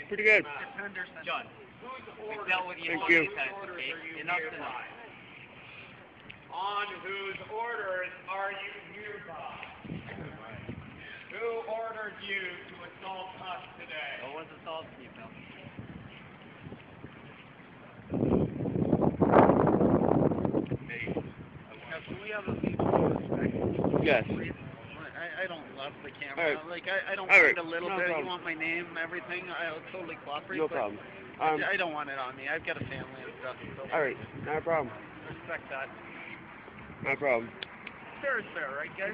Pretty good. John, we've dealt with you. Thank you. Enough's enough. On whose orders are you here by? Who ordered you to assault us today? No one's assaulting you, Bill. Now, can we have a little respect? Yes. I don't love the camera. All right. Like, I don't All right. mind a little No bit. problem. You want my name, everything. I'll totally cooperate. No but problem. I don't want it on me. I've got a family and stuff. So All right. Not a problem. respect that. Not a problem. Fair is fair, right, guys?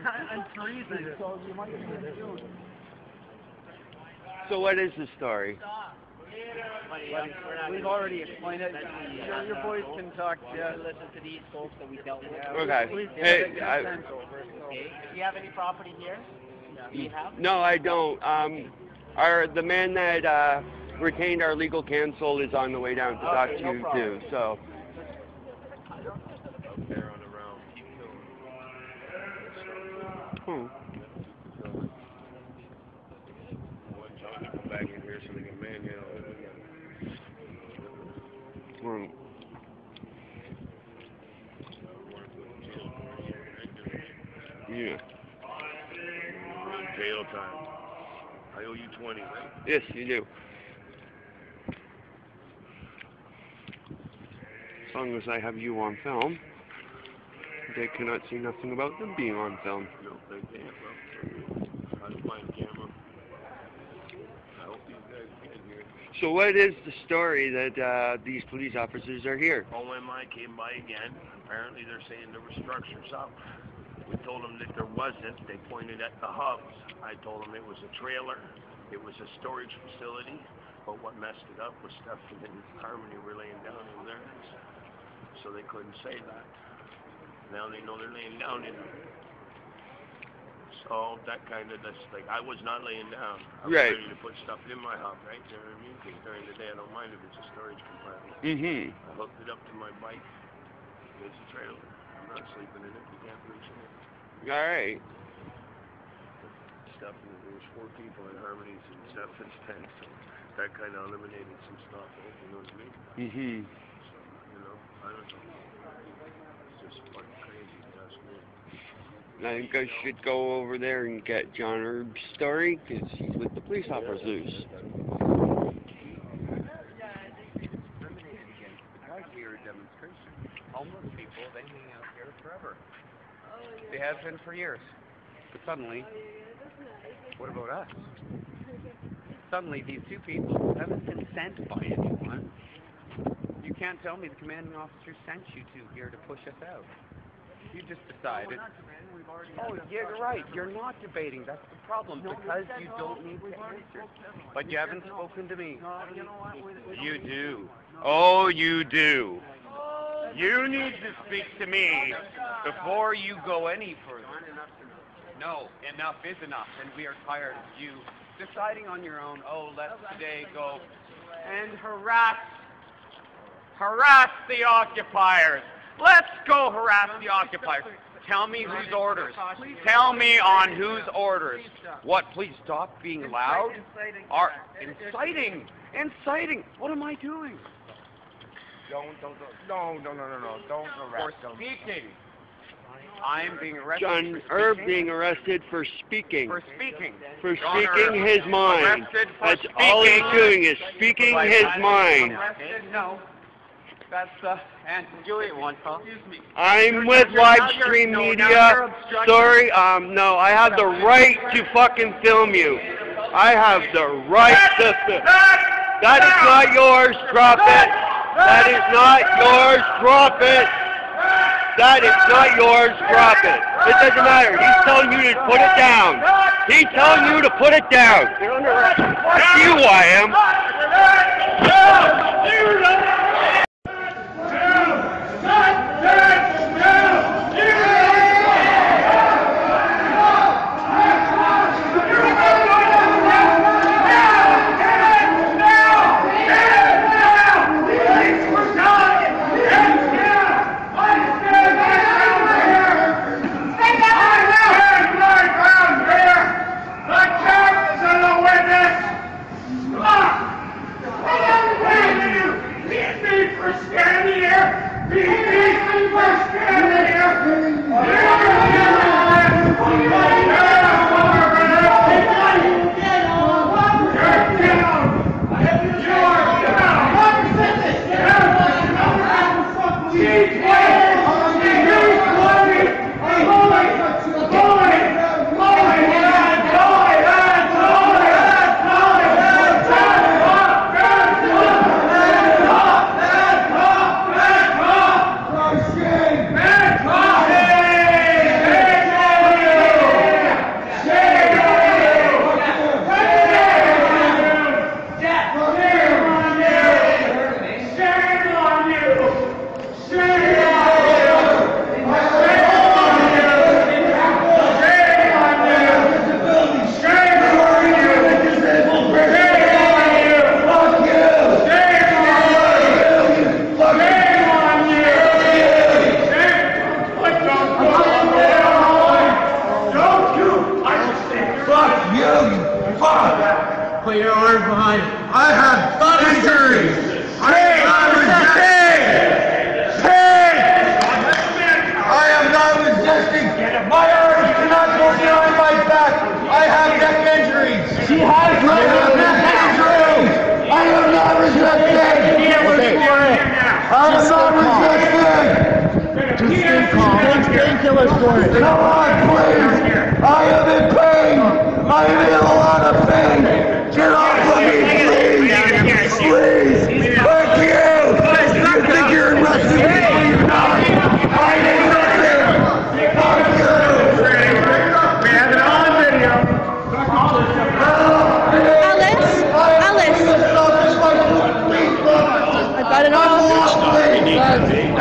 I'm freezing, so you might be soon. So what is the story? We've already explained it. Your boys can talk. Listen to these folks that we dealt with. Okay. Hey, Do you have any property here? Do you have? no, I don't. The man that retained our legal counsel is on the way down to talk to you too. So. Back in here so they can manhandle it. Yeah. Jail time. I owe you 20, right? Yes, you do. As long as I have you on film, they cannot see nothing about them being on film. No, they can't. Well, I don't mind camera. I hope these guys can hear. So what is the story that these police officers are here? OMI came by again. Apparently they're saying there were structures up. We told them that there wasn't. They pointed at the hubs. I told them it was a trailer. It was a storage facility. But what messed it up was stuff that Harmony were laying down in theirs. So they couldn't say that. Now they know they're laying down in them. So that kind of, like, I was not laying down. I was Right. ready to put stuff in my hub, right? You know what I mean? Because during the day I don't mind if it's a storage compartment. Mm-hmm. I hooked it up to my bike. It's a trailer. I'm not sleeping in it. You can't reach it. All right. Stuff, and there was 4 people in Harmonies and stuff in tent, so that kind of eliminated some stuff, you know what I mean? Mm-hmm. So, you know, I don't know. It's just fucking crazy, that's me. I think I should go over there and get John Erb's story, because he's with the police officers. I like weird demonstrations. Homeless people, they hang out here forever. They have been for years. But suddenly, what about us? Suddenly, these 2 people haven't been sent by anyone. You can't tell me the commanding officer sent you 2 here to push us out. You just decided. Oh, yeah, you're right. You're not debating. That's the problem, because you don't need to answer. But you haven't spoken to me. You do. Oh, you do. You need to speak to me before you go any further. No, enough is enough, and we are tired of you deciding on your own. Oh, let's today go and harass the occupiers. Let's go harass the occupiers. Tell me whose orders. Tell me on whose orders. What? Please stop being loud. Inciting. What am I doing? No, don't arrest For speaking. I'm being arrested. John Erb being arrested for speaking. For speaking. For John speaking Erb. his mind. Arrested for That's speaking. all he's doing is speaking his mind. Arrested? No. That's and Juliet one, Paul. Excuse me. I'm with live stream media. Sorry, no, I have the right to fucking film you. I have the right to film. That is not yours, drop it. That is not yours, drop it. That is not yours, drop it. It doesn't matter. He's telling you to put it down. He's telling you to put it down. You're under arrest. Fuck you, I am.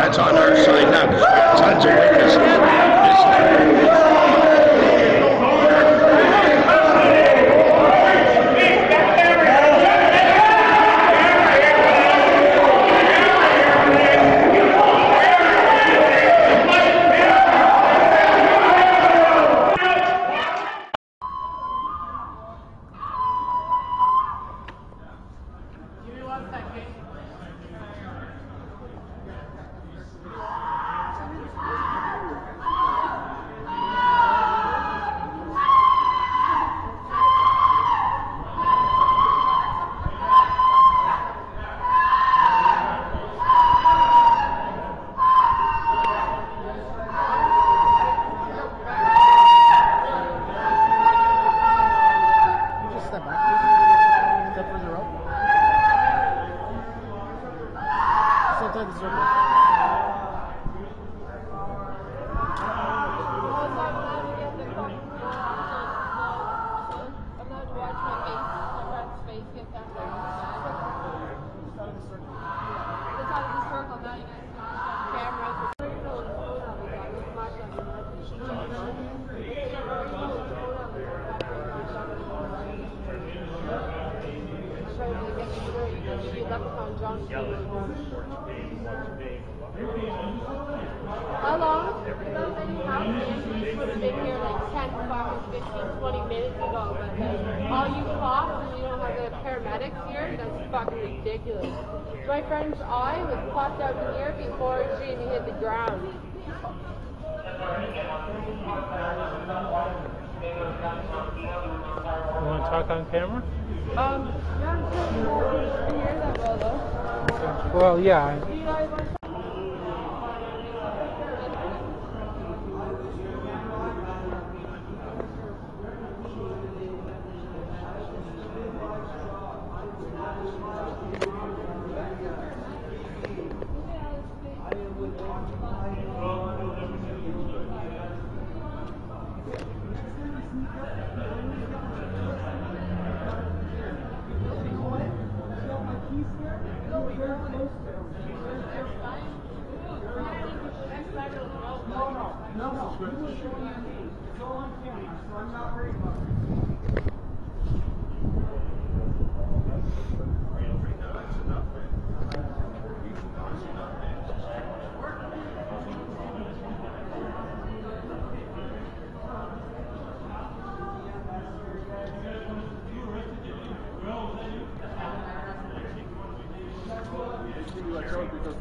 That's on our side now because we have tons of witnesses. How long? They would have been here like 10, 15, 20 minutes ago. But all you cops and you don't have the paramedics here, that's fucking ridiculous. My friend's eye was popped out here before she even hit the ground. You want to talk on camera? Yeah, I'm sure you can hear that well though. Well, yeah.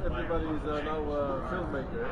everybody's now a filmmaker.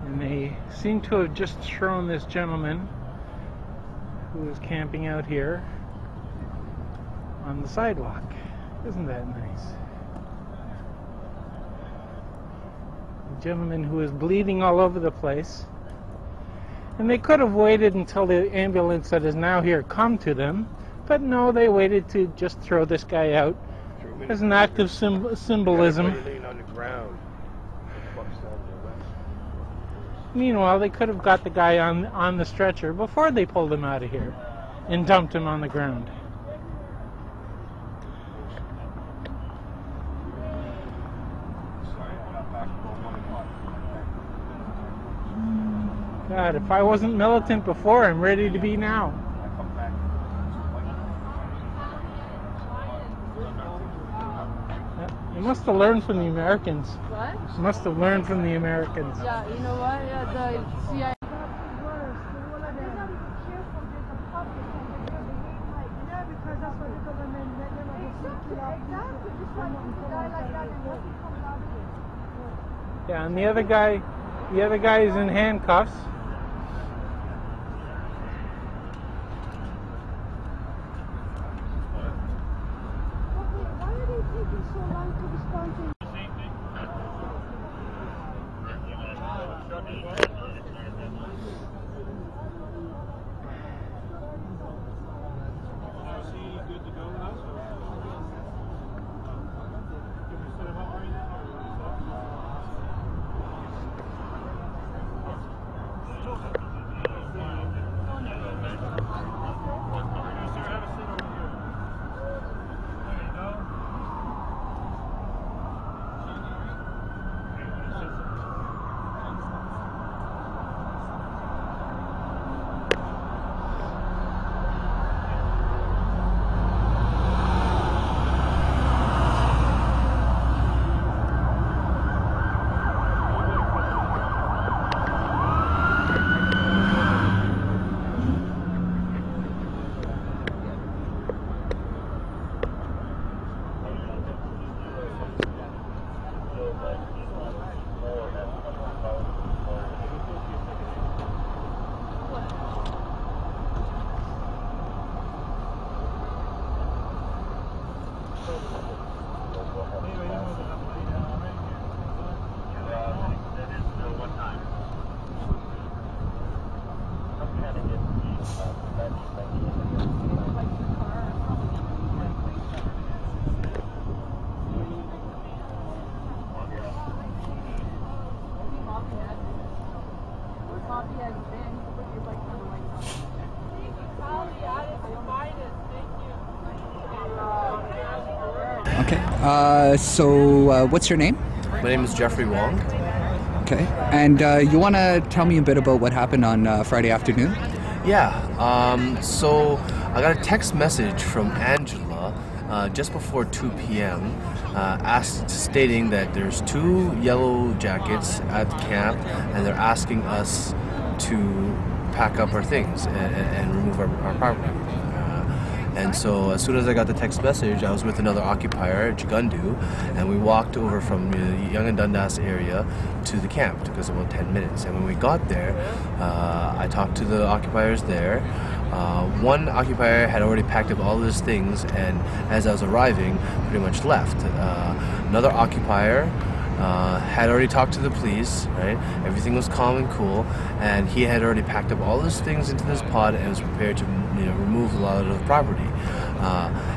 And they seem to have just thrown this gentleman who was camping out here on the sidewalk. Isn't that nice? A gentleman who was bleeding all over the place. And they could have waited until the ambulance that is now here come to them, but no, they waited to just throw this guy out as an act of symbolism. Meanwhile, they could have got the guy on the stretcher before they pulled him out of here and dumped him on the ground. God, if I wasn't militant before, I'm ready to be now. You must have learned from the Americans. What? You must have learned from the Americans. Yeah, you know what? Yeah, the CIA. Yeah, and the other guy is in handcuffs. Okay, so what's your name? My name is Jeffrey Wong. Okay, and you want to tell me a bit about what happened on Friday afternoon? Yeah, so I got a text message from Angela just before 2 p.m. Stating that there's 2 yellow jackets at the camp and they're asking us to pack up our things and remove our property. And so as soon as I got the text message, I was with another occupier, Chigundu, and we walked over from the Yonge and Dundas area to the camp. It took us about 10 minutes. And when we got there, I talked to the occupiers there. One occupier had already packed up all his things, and as I was arriving, pretty much left. Another occupier had already talked to the police, right? Everything was calm and cool, and he had already packed up all his things into this pod and was prepared to, remove a lot of the property.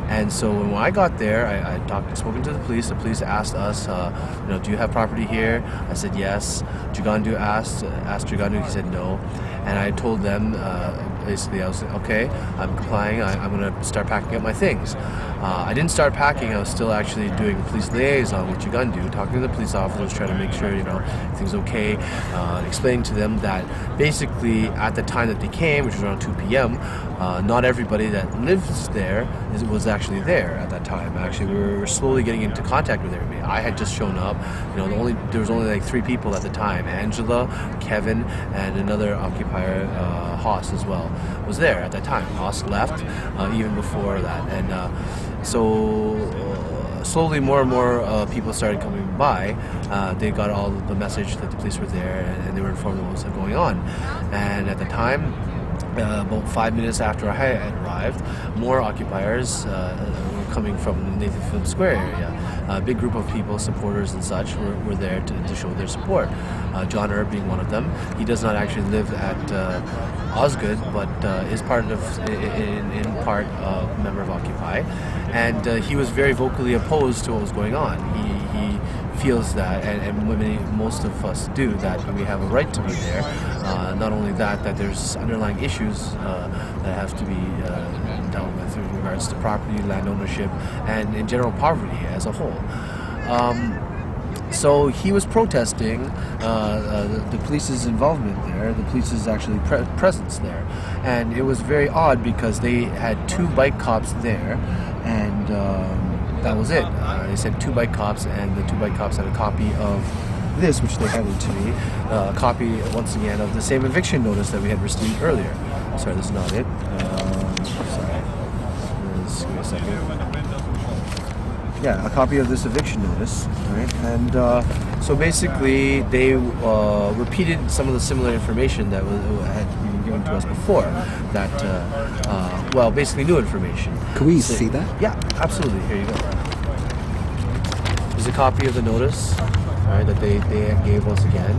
And so when I got there, I spoken to the police. The police asked us, do you have property here? I said yes. Chigundu asked Chigundu. He said no. And I told them, basically, I was like, okay, I'm complying. I'm going to start packing up my things. I didn't start packing. I was still actually doing police liaison with Chigundu, talking to the police officers, trying to make sure, everything's okay, explaining to them that basically at the time that they came, which was around 2 p.m., not everybody that lives there was actually there at that time. Actually, we were slowly getting into contact with everybody. I had just shown up. There was only like 3 people at the time: Angela, Kevin, and another occupier, Haas as well, was there at that time. Haas left even before that, and so slowly more and more people started coming by. They got all the message that the police were there, and they were informed of what was going on. And at the time, about 5 minutes after I had arrived, more occupiers were coming from the Nathan Phillips Square area. A big group of people, supporters and such, were there to show their support. John Erb being one of them. He does not actually live at Osgood, but is part of, in part, a member of Occupy. And he was very vocally opposed to what was going on. He feels that, and most of us do, that we have a right to be there. Not only that there's underlying issues that have to be dealt with in regards to property, land ownership, and in general poverty as a whole. So he was protesting the police's involvement there, the police's actually presence there. And it was very odd because they had 2 bike cops there, and that was it. They said 2 bike cops, and the 2 bike cops had a copy of this, which they handed to me, a copy, once again, of the same eviction notice that we had received earlier. Sorry, this is not it. Sorry. Just give me a second. Yeah, a copy of this eviction notice, right? And so basically, they repeated some of the similar information that had been given to us before. That, well, basically new information. Can we see that? Yeah, absolutely. Here you go. There's a copy of the notice, right, that they gave us again.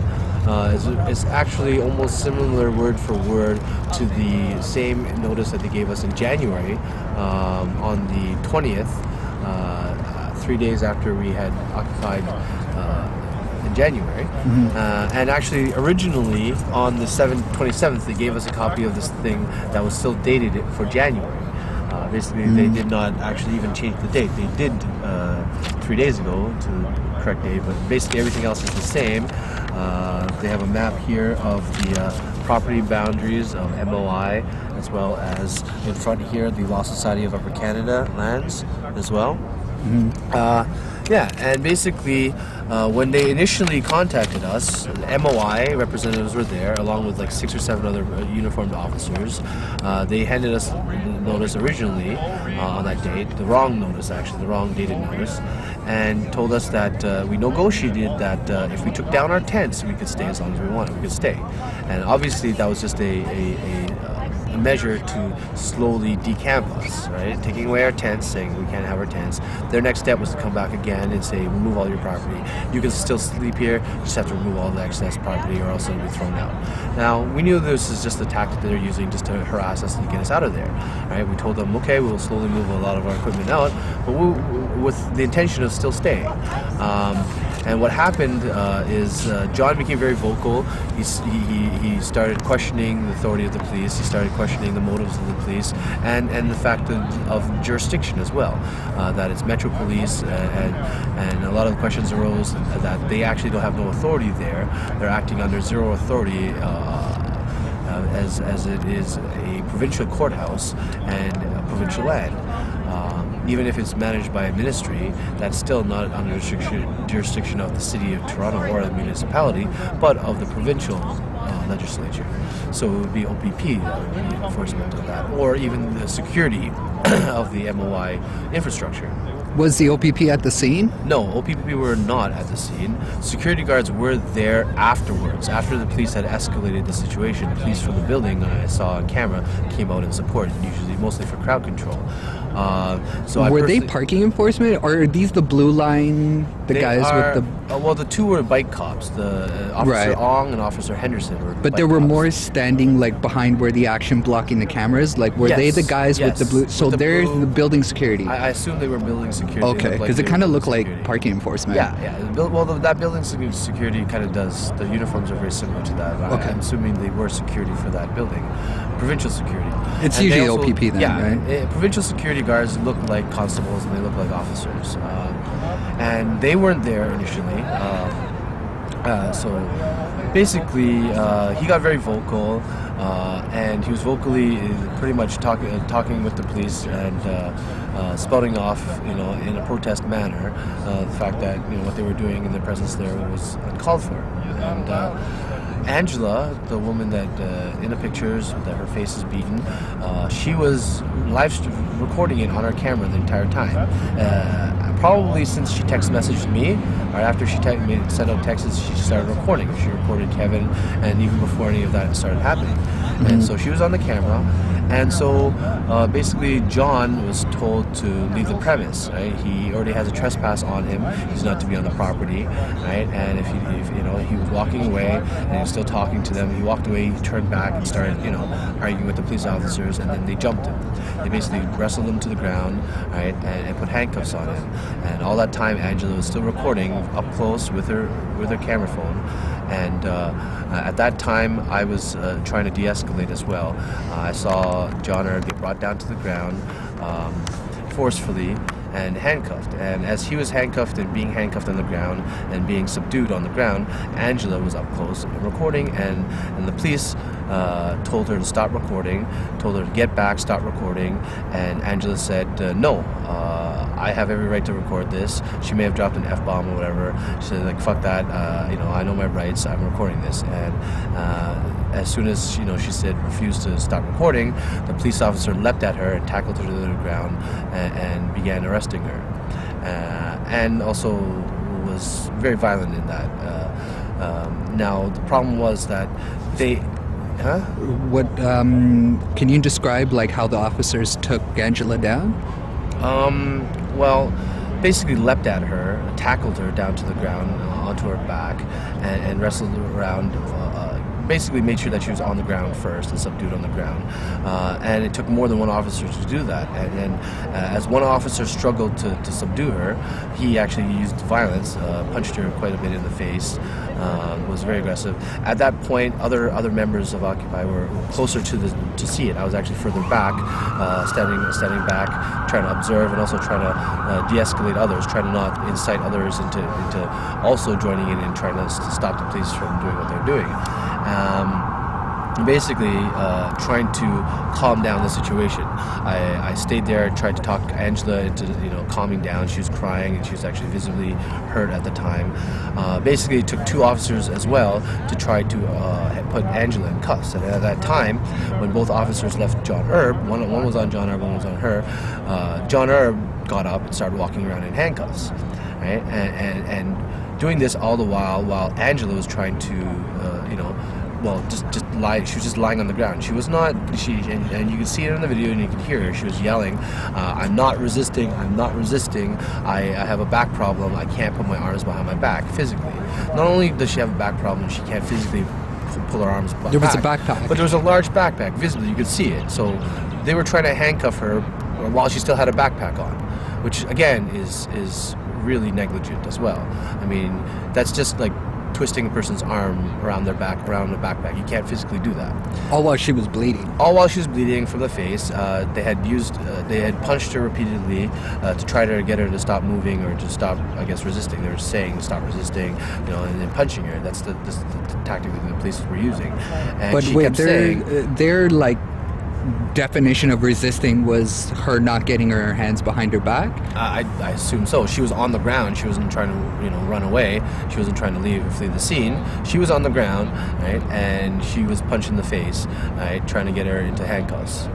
It's actually almost similar word for word to the same notice that they gave us in January on the 20th. 3 days after we had occupied in January. And actually, originally, on the 27th, they gave us a copy of this thing that was still dated for January. Basically, they did not actually even change the date. They did 3 days ago to the correct date, but basically everything else is the same. They have a map here of the property boundaries of MOI, as well as in front here, the Law Society of Upper Canada lands as well. Yeah, and basically, when they initially contacted us, the MOI representatives were there, along with like 6 or 7 other uniformed officers. They handed us notice originally on that date, the wrong notice actually, the wrong dated notice, and told us that we negotiated that if we took down our tents, we could stay as long as we wanted, we could stay. And obviously that was just a measure to slowly decamp us, right? Taking away our tents, saying we can't have our tents. Their next step was to come back again and say, remove all your property. You can still sleep here, just have to remove all the excess property or else it'll be thrown out. Now, we knew this is just a tactic that they're using just to harass us and get us out of there, right? We told them, okay, we'll slowly move a lot of our equipment out, but with the intention of still staying. And what happened is John became very vocal. He started questioning the authority of the police. He started questioning the motives of the police and the fact of jurisdiction as well. That it's Metro Police, and a lot of the questions arose that they actually don't have no authority there. They're acting under zero authority as it is a provincial courthouse and provincial land. Even if it's managed by a ministry, that's still not under jurisdiction of the city of Toronto or the municipality, but of the provincial legislature. So it would be OPP that would be enforcement of that, or even the security of the MOI infrastructure. Was the OPP at the scene? No, OPP were not at the scene. Security guards were there afterwards. After the police had escalated the situation, police from the building, I saw on camera, came out in support, usually mostly for crowd control. Were they parking enforcement, or are these the blue line, the guys with the... well, the two were bike cops, the Officer Ong and Officer Henderson were But there were more standing like behind where the action blocking the cameras, like were they the guys with the blue... So they're the building security. I assume they were building security. Okay, because it kind of looked like parking enforcement. Yeah. Well, that building security kind of does, the uniforms are very similar to that. Okay. I'm assuming they were security for that building. Provincial security. It's usually OPP then, right? Provincial security guards look like constables and they look like officers. And they weren't there initially. So basically, he got very vocal, and he was vocally pretty much talking with the police and spouting off, in a protest manner, the fact that what they were doing in their presence there was uncalled for. And Angela, the woman that in the pictures that her face is beaten, she was live recording it on her camera the entire time. Probably since she text messaged me, or after she sent out texts, she started recording. She recorded Kevin, and even before any of that started happening. And so she was on the camera, and so basically John was told to leave the premise. Right? He already has a trespass on him. He's not to be on the property, right? And if he was walking away and he was still talking to them, he walked away, he turned back and started arguing with the police officers, and then they jumped him. They basically wrestled him to the ground, right, and put handcuffs on him. And all that time, Angela was still recording up close with her camera phone. And at that time, I was trying to de-escalate as well. I saw John Erb get brought down to the ground forcefully and handcuffed. And as he was handcuffed and being handcuffed on the ground and being subdued on the ground, Angela was up close and recording, and the police told her to stop recording, told her to get back, stop recording, and Angela said, no, I have every right to record this. She may have dropped an F-bomb or whatever. She said, like, fuck that, I know my rights, I'm recording this. And as soon as she said refused to stop recording, the police officer leapt at her and tackled her to the ground and began arresting her, and also was very violent in that. Now the problem was that they. What can you describe like how the officers took Angela down? Well, basically leapt at her, tackled her down to the ground onto her back, and wrestled her around. Basically made sure that she was on the ground first and subdued on the ground. And it took more than one officer to do that. And then as one officer struggled to subdue her, he actually used violence, punched her quite a bit in the face, was very aggressive. At that point, other members of Occupy were closer to see it. I was actually further back, standing back, trying to observe and also trying to de-escalate others, trying to not incite others into also joining in and trying to stop the police from doing what they're doing. Basically trying to calm down the situation. I stayed there and tried to talk Angela into calming down. She was crying and she was actually visibly hurt at the time. Basically it took two officers as well to try to put Angela in cuffs. And at that time, when both officers left John Erb, one was on John Erb, one was on her, John Erb got up and started walking around in handcuffs, right? And doing this all the while Angela was trying to just lie. She was just lying on the ground. She was not. And you can see it in the video, and you can hear her. She was yelling, "I'm not resisting. I'm not resisting. I have a back problem. I can't put my arms behind my back physically." Not only does she have a back problem, she can't physically pull her arms back. There was a backpack. But there was a large backpack, visibly. You could see it. So they were trying to handcuff her while she still had a backpack on, which again is really negligent as well. I mean, that's just like twisting a person's arm around their back, around the backpack. You can't physically do that. All while she was bleeding. All while she was bleeding from the face. They had punched her repeatedly to try to get her to stop moving or to stop, I guess, resisting. They were saying stop resisting, and then punching her. That's the tactic that the police were using. And but she wait, kept saying, they're like definition of resisting was her not getting her hands behind her back? I assume so. She was on the ground. She wasn't trying to, run away. She wasn't trying to flee the scene. She was on the ground, right? And she was punched in the face, right? Trying to get her into handcuffs.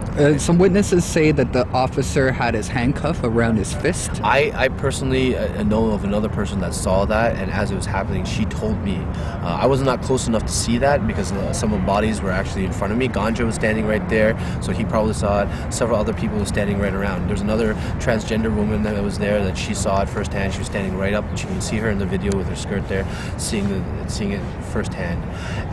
Some witnesses say that the officer had his handcuff around his fist. I personally know of another person that saw that, and as it was happening, she told me. I was not close enough to see that because some of the bodies were actually in front of me. Ganja was standing right there, so he probably saw it. Several other people were standing right around. There's another transgender woman that was there that she saw it firsthand. She was standing right up, and you can see her in the video with her skirt there, seeing it firsthand.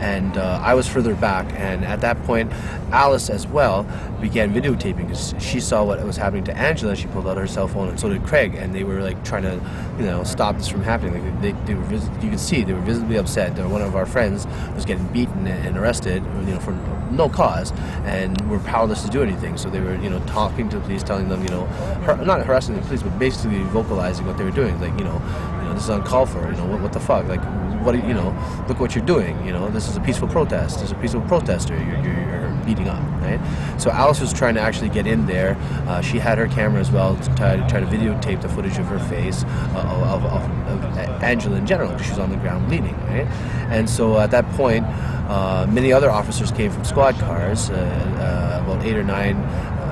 And I was further back, and at that point, Alice as well began videotaping because she saw what was happening to Angela. She pulled out her cell phone, and so did Craig, and they were like trying to stop this from happening. Like you could see they were visibly upset. One of our friends was getting beaten and arrested, for no cause, and were powerless to do anything. So they were, talking to the police, telling them, not harassing the police, but basically vocalizing what they were doing. Like, this is uncalled for. What the fuck? Like, look what you're doing. This is a peaceful protest. There's a peaceful protester. You're beating up, right? So Alice was trying to actually get in there. She had her camera as well to try to videotape the footage of her face, of Angela in general, because she was on the ground bleeding, right? And so at that point, many other officers came from squad cars, about 8 or 9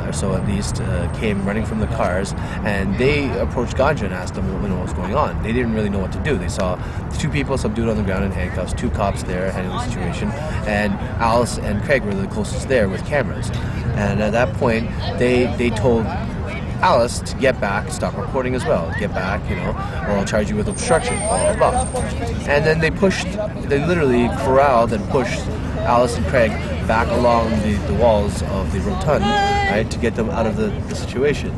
or so at least, came running from the cars, and they approached Ganja and asked them what was going on. They didn't really know what to do. They saw 2 people subdued on the ground in handcuffs, 2 cops there handling the situation, and Alice and Craig were the closest there with cameras. And at that point, they told Alice to get back, stop recording as well, get back, or I'll charge you with obstruction, blah, blah, blah. And then they literally corralled and pushed Alice and Craig back along the walls of the rotund, right, to get them out of the situation.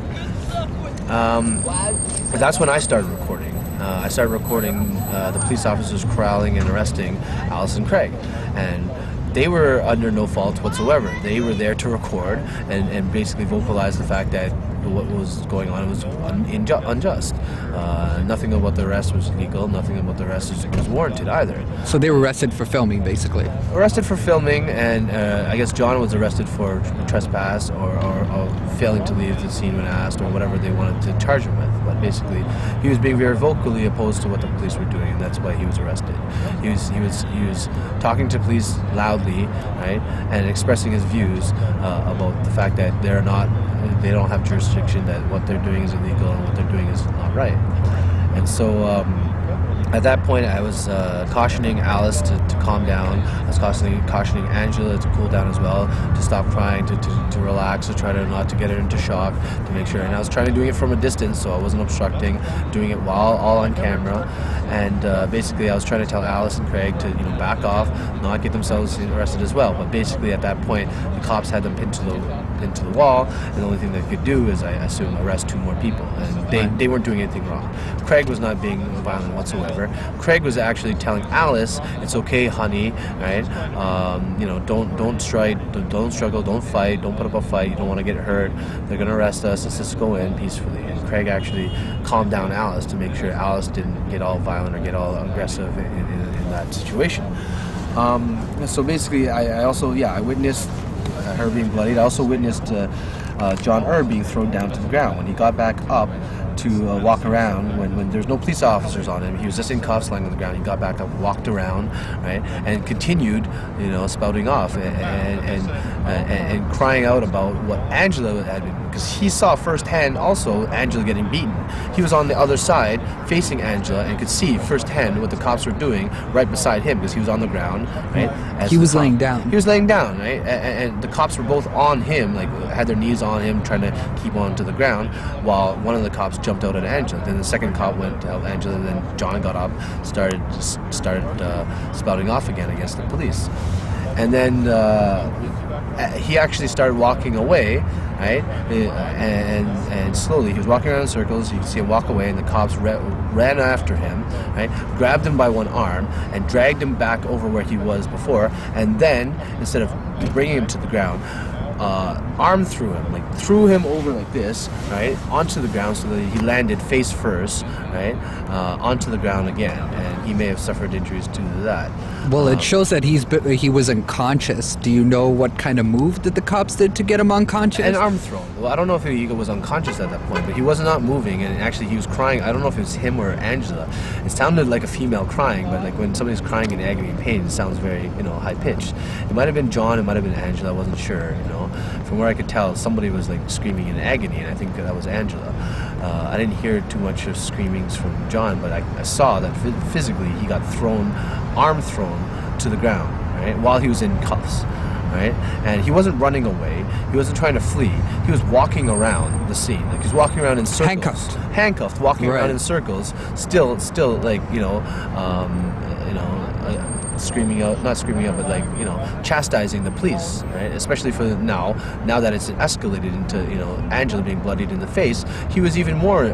But that's when I started recording. I started recording the police officers corralling and arresting Alice and Craig. And they were under no fault whatsoever. They were there to record and basically vocalize the fact that what was going on was unjust. Nothing about the arrest was legal. Nothing about the arrest was warranted either. So they were arrested for filming, basically? Arrested for filming, and I guess John was arrested for trespass or failing to leave the scene when asked, or whatever they wanted to charge him with. But basically, he was being very vocally opposed to what the police were doing, and that's why he was arrested. He was talking to police loudly, right, and expressing his views about the fact that they don't have jurisdiction, that what they're doing is illegal and what they're doing is not right. And so at that point, I was cautioning Alice to calm down. I was cautioning Angela to cool down as well, to stop crying, to relax, to try to not to get her into shock, to make sure. And I was trying to do it from a distance, so I wasn't obstructing, doing it while all on camera. And basically, I was trying to tell Alice and Craig to back off, not get themselves arrested as well. But basically, at that point, the cops had them pinned to the wall, and the only thing they could do is, I assume, arrest 2 more people. And they weren't doing anything wrong. Craig was not being violent whatsoever. Craig was actually telling Alice, "It's okay, honey, right? Don't strike, don't struggle, don't fight, don't put up a fight. You don't want to get hurt. They're gonna arrest us. Let's just go in peacefully." And Craig actually calmed down Alice to make sure Alice didn't get all violent or get all aggressive in that situation. So basically, I witnessed her being bloodied. I also witnessed John being thrown down to the ground. When he got back up to walk around, when there's no police officers on him, he was just in cuffs lying on the ground. He got back up, walked around, right, and continued, spouting off and crying out about what Angela had been, because he saw firsthand also Angela getting beaten. He was on the other side facing Angela and could see firsthand what the cops were doing right beside him, because he was on the ground, right? He was laying down. He was laying down, right? And the cops were both on him, like had their knees on him, trying to keep him onto the ground, while one of the cops jumped out at Angela. Then the second cop went to help Angela, and then John got up, started spouting off again against the police. And then he actually started walking away, right? And slowly, he was walking around in circles. You can see him walk away, and the cops ran after him, right? Grabbed him by one arm and dragged him back over where he was before. And then, instead of bringing him to the ground, arm threw him, like threw him over like this, right, onto the ground, so that he landed face first, right, onto the ground again, and he may have suffered injuries due to that. Well, it shows that he was unconscious. Do you know what kind of move that the cops did to get him unconscious? An arm thrown. Well, I don't know if he was unconscious at that point, but he was not moving, and actually he was crying. I don't know if it was him or Angela. It sounded like a female crying, but like when somebody's crying in agony and pain, it sounds very, high pitched. It might have been John, it might have been Angela. I wasn't sure. From where I could tell, somebody was like screaming in agony, and I think that was Angela. I didn't hear too much of screamings from John, but I saw that physically he got arm thrown to the ground, right, while he was in cuffs, right, and he wasn't running away, he wasn't trying to flee, he was walking around the scene, like he's walking around in circles, handcuffed, walking around in circles, still, like screaming out, not screaming out, but like chastising the police, right? Especially for now that it's escalated into Angela being bloodied in the face, he was even more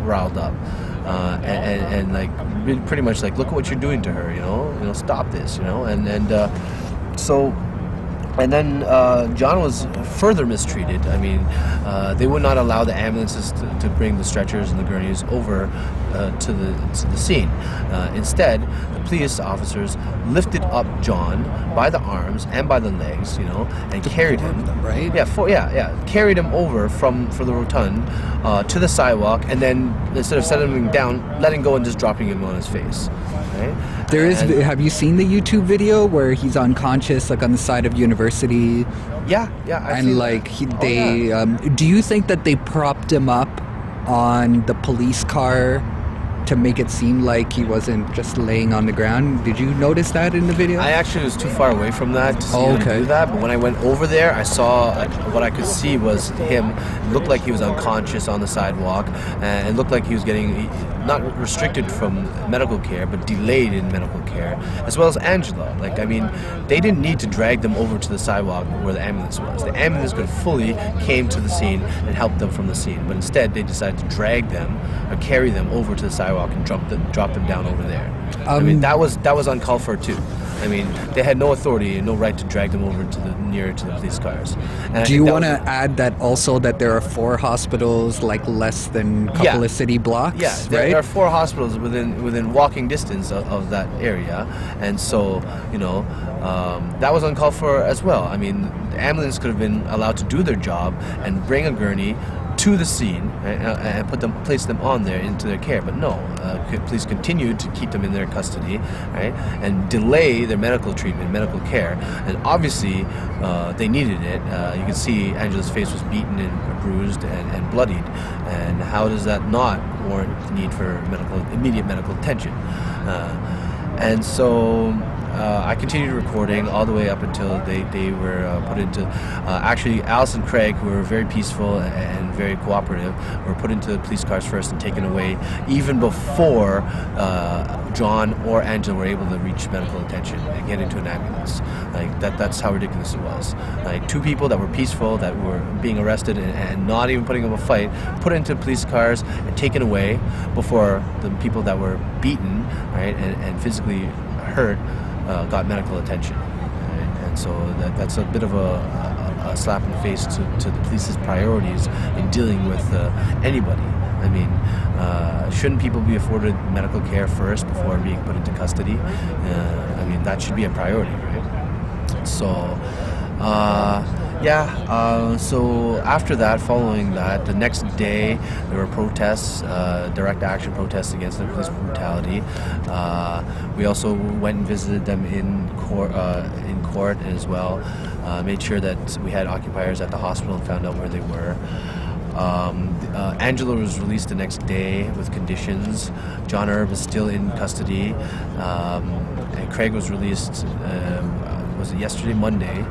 riled up. And like pretty much like, look at what you're doing to her, stop this, and then John was further mistreated. I mean, they would not allow the ambulances to bring the stretchers and the gurneys over to the scene. Instead, the police officers lifted up John by the arms and by the legs, and carried him. Right? Yeah, carried him over from the rotund to the sidewalk, and then instead of setting him down, letting go and just dropping him on his face. Right? Have you seen the YouTube video where he's unconscious, like on the side of University? Yeah. And like do you think that they propped him up on the police car to make it seem like he wasn't just laying on the ground? Did you notice that in the video? I actually was too far away from that to see him do that, but when I went over there, I saw what I could see was him. It looked like he was unconscious on the sidewalk, and it looked like he was getting not restricted from medical care, but delayed in medical care, as well as Angela. Like, I mean, they didn't need to drag them over to the sidewalk where the ambulance was. The ambulance could have fully came to the scene and helped them from the scene, but instead they decided to drag them or carry them over to the sidewalk and drop them down over there. I mean, that was uncalled for too. I mean, they had no authority and no right to drag them over nearer to the police cars. And do you want to add that also that there are 4 hospitals like less than a couple of city blocks? Yeah, there are 4 hospitals within walking distance of that area, and so that was uncalled for as well. I mean, the ambulance could have been allowed to do their job and bring a gurney to the scene and place them on there into their care, but no, police continued to keep them in their custody, right, and delay their medical treatment, medical care, and obviously they needed it. You can see Angela's face was beaten and bruised and bloodied, and how does that not warrant the need for immediate medical attention? And so I continued recording all the way up until they were put into, actually Alice and Craig, who were very peaceful and very cooperative, were put into the police cars first and taken away even before John or Angela were able to reach medical attention and get into an ambulance. Like, that's how ridiculous it was. Like, 2 people that were peaceful, that were being arrested and not even putting up a fight, put into police cars and taken away before the people that were beaten, right, and physically hurt got medical attention. Right? And so that's a bit of a slap in the face to the police's priorities in dealing with anybody. I mean, shouldn't people be afforded medical care first before being put into custody? I mean, that should be a priority, right? So, so after that, following that, the next day, there were protests, direct action protests against the police brutality. We also went and visited them in court as well, made sure that we had occupiers at the hospital and found out where they were. Angela was released the next day with conditions. John Erb is still in custody, and Craig was released, was it yesterday, Monday?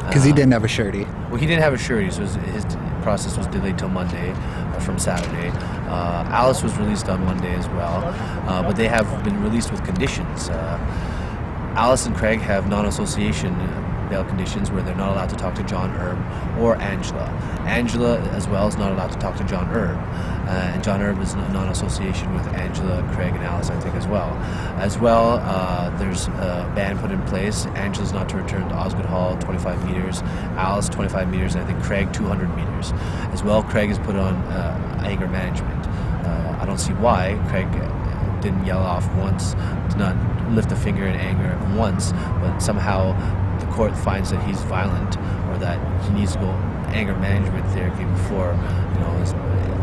Because he didn't have a surety. Well, he didn't have a surety, so his process was delayed till Monday from Saturday. Alice was released on Monday as well, but they have been released with conditions. Alice and Craig have non-association bail conditions where they're not allowed to talk to John Erb or Angela. Angela, as well, is not allowed to talk to John Erb. And John Erb is non-association with Angela, Craig, and Alice, I think, as well. There's a ban put in place. Angela's not to return to Osgood Hall, 25 meters. Alice, 25 meters, and I think Craig, 200 meters. As well, Craig is put on anger management. I don't see why Craig didn't yell off once, did not lift a finger in anger once, but somehow the court finds that he's violent or that he needs to go anger management therapy before,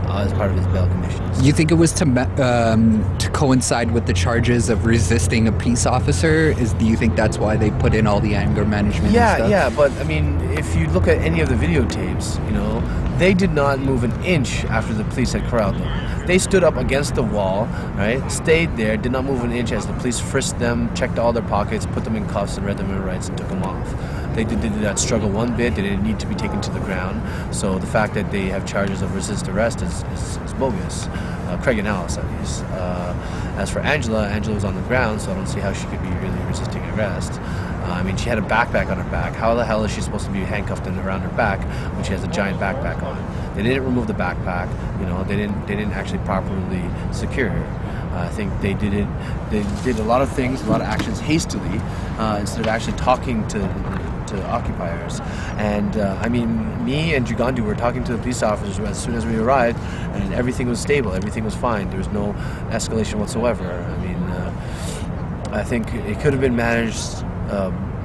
as part of his bail conditions. You think it was to coincide with the charges of resisting a peace officer? Do you think that's why they put in all the anger management? Yeah, but I mean, if you look at any of the videotapes, they did not move an inch after the police had corralled them. They stood up against the wall, right? Stayed there, did not move an inch as the police frisked them, checked all their pockets, put them in cuffs, and read them their rights and took them off. They did not struggle one bit. They didn't need to be taken to the ground. So the fact that they have charges of resist arrest is bogus. Craig and Alice, at least. As for Angela was on the ground, so I don't see how she could be really resisting arrest. I mean, she had a backpack on her back. How the hell is she supposed to be handcuffed around her back when she has a giant backpack on? They didn't remove the backpack. They didn't actually properly secure her. I think they did a lot of things, a lot of actions hastily, instead of actually talking to occupiers. And I mean, me and Gigandu were talking to the police officers as soon as we arrived, and everything was stable, everything was fine. There was no escalation whatsoever. I mean, I think it could have been managed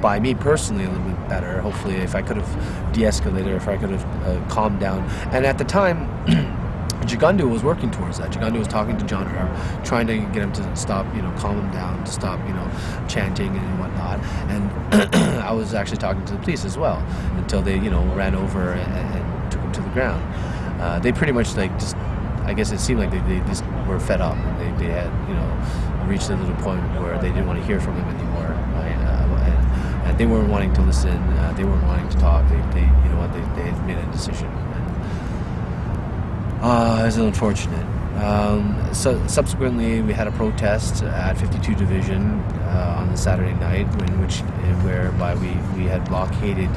by me personally a little bit better. Hopefully, if I could have de-escalated, or if I could have calmed down. And at the time, Gigandu was working towards that. Gigandu was talking to John Herb, trying to get him to stop, calm him down, to stop, chanting and whatnot. And I was actually talking to the police as well, until they, ran over and took him to the ground. They pretty much I guess it seemed like they just were fed up. They had, reached a little point where they didn't want to hear from him anymore. And they weren't wanting to listen. They weren't wanting to talk. They had made a decision. It's unfortunate. So subsequently, we had a protest at 52 Division on the Saturday night, whereby we had blockaded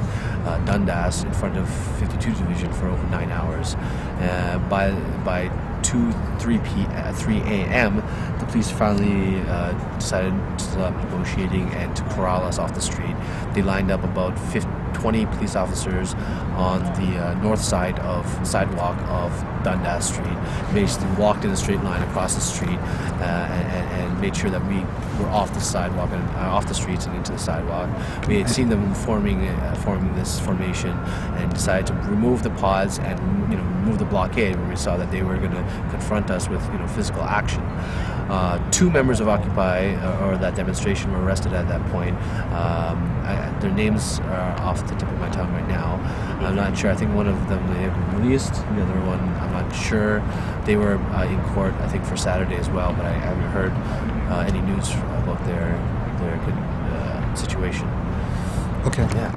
Dundas in front of 52 Division for over 9 hours. By 3 a.m., the police finally decided to stop negotiating and to corral us off the street. They lined up about 20 police officers on the north side of sidewalk of Dundas Street. Basically walked in a straight line across the street and made sure that we were off the sidewalk and off the streets and into the sidewalk. We had seen them forming this formation and decided to remove the pods and remove the blockade when we saw that they were going to confront us with physical action. 2 members of Occupy or that demonstration were arrested at that point. Their names are off the tip of my tongue right now. I'm not sure. I think one of them they have been released. The other one, I'm not sure. They were in court, I think, for Saturday as well, but I haven't heard any news about their situation. Okay. Yeah.